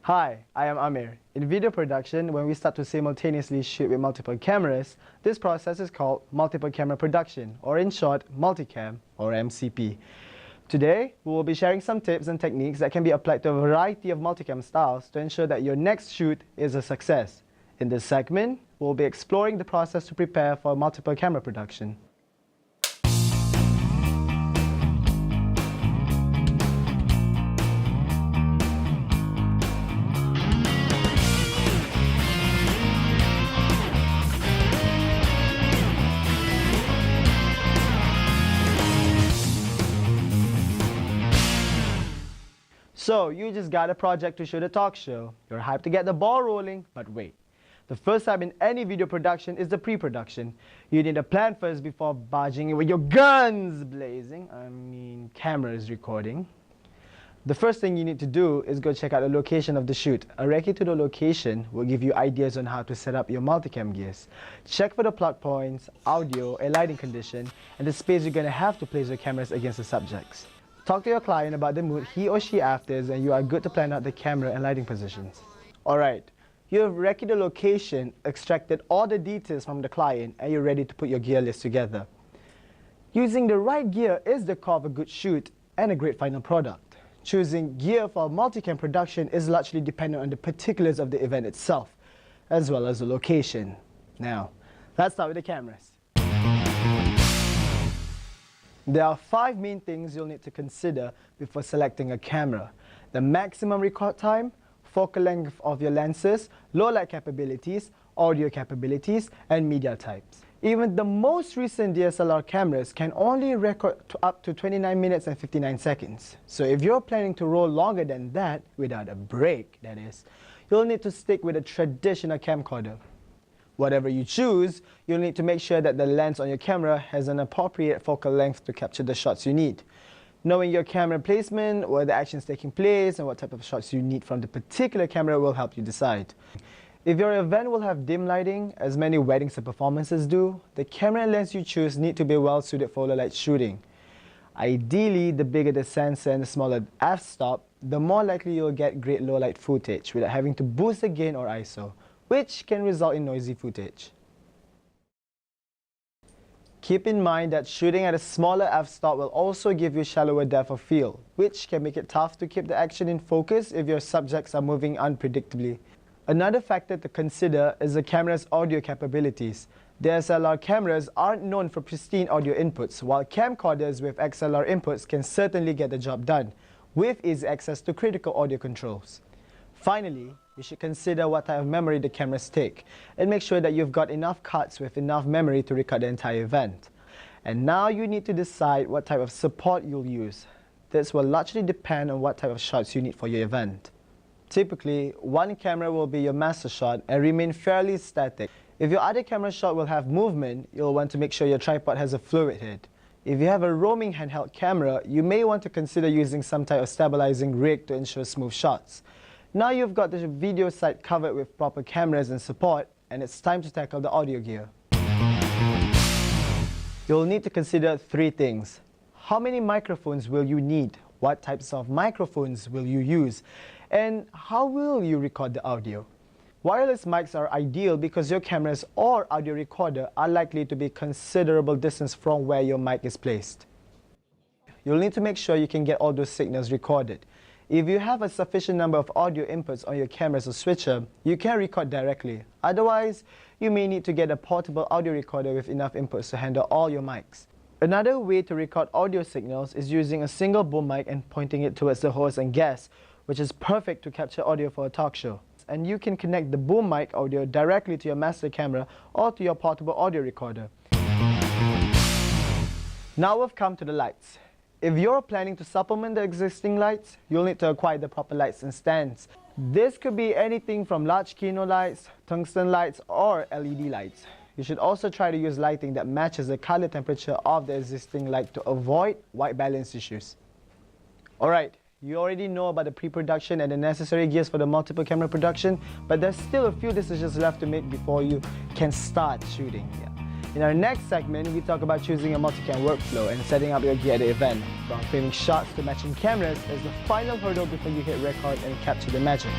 Hi, I am Amir. In video production, when we start to simultaneously shoot with multiple cameras, this process is called multiple camera production, or in short, multicam, or MCP. Today, we will be sharing some tips and techniques that can be applied to a variety of multicam styles to ensure that your next shoot is a success. In this segment, we will be exploring the process to prepare for multiple camera production. So, you just got a project to shoot a talk show. You're hyped to get the ball rolling, but wait. The first step in any video production is the pre-production. You need a plan first before barging in with your guns blazing. Cameras recording. The first thing you need to do is go check out the location of the shoot. A recce to the location will give you ideas on how to set up your multicam gears. Check for the plug points, audio, and lighting condition, and the space you're going to have to place your cameras against the subjects. Talk to your client about the mood he or she afters, and you are good to plan out the camera and lighting positions. Alright, you have recce'd the location, extracted all the details from the client, and you're ready to put your gear list together. Using the right gear is the core of a good shoot and a great final product. Choosing gear for multicam production is largely dependent on the particulars of the event itself, as well as the location. Now, let's start with the cameras. There are 5 main things you'll need to consider before selecting a camera: the maximum record time, focal length of your lenses, low light capabilities, audio capabilities, and media types. Even the most recent DSLR cameras can only record up to 29 minutes and 59 seconds. So if you're planning to roll longer than that, without a break that is, you'll need to stick with a traditional camcorder. Whatever you choose, you'll need to make sure that the lens on your camera has an appropriate focal length to capture the shots you need. Knowing your camera placement, where the action is taking place, and what type of shots you need from the particular camera will help you decide. If your event will have dim lighting, as many weddings and performances do, the camera and lens you choose need to be well suited for low light shooting. Ideally, the bigger the sensor and the smaller the f-stop, the more likely you'll get great low light footage without having to boost the gain or ISO, which can result in noisy footage. Keep in mind that shooting at a smaller f-stop will also give you shallower depth of field, which can make it tough to keep the action in focus if your subjects are moving unpredictably. Another factor to consider is the camera's audio capabilities. DSLR cameras aren't known for pristine audio inputs, while camcorders with XLR inputs can certainly get the job done, with easy access to critical audio controls. Finally, you should consider what type of memory the cameras take, and make sure that you've got enough cuts with enough memory to record the entire event. And now you need to decide what type of support you'll use. This will largely depend on what type of shots you need for your event. Typically, one camera will be your master shot and remain fairly static. If your other camera shot will have movement, you'll want to make sure your tripod has a fluid head. If you have a roaming handheld camera, you may want to consider using some type of stabilizing rig to ensure smooth shots. Now you've got the video side covered with proper cameras and support, and it's time to tackle the audio gear. You'll need to consider 3 things. How many microphones will you need? What types of microphones will you use? And how will you record the audio? Wireless mics are ideal because your cameras or audio recorder are likely to be considerable distance from where your mic is placed. You'll need to make sure you can get all those signals recorded. If you have a sufficient number of audio inputs on your cameras or switcher, you can record directly. Otherwise, you may need to get a portable audio recorder with enough inputs to handle all your mics. Another way to record audio signals is using a single boom mic and pointing it towards the host and guest, which is perfect to capture audio for a talk show. And you can connect the boom mic audio directly to your master camera or to your portable audio recorder. Now we've come to the lights. If you're planning to supplement the existing lights, you'll need to acquire the proper lights and stands. This could be anything from large kino lights, tungsten lights, or LED lights. You should also try to use lighting that matches the color temperature of the existing light to avoid white balance issues. Alright, you already know about the pre-production and the necessary gears for the multiple camera production, but there's still a few decisions left to make before you can start shooting. In our next segment, we talk about choosing a multi-cam workflow and setting up your gear at the event. From framing shots to matching cameras is the final hurdle before you hit record and capture the magic.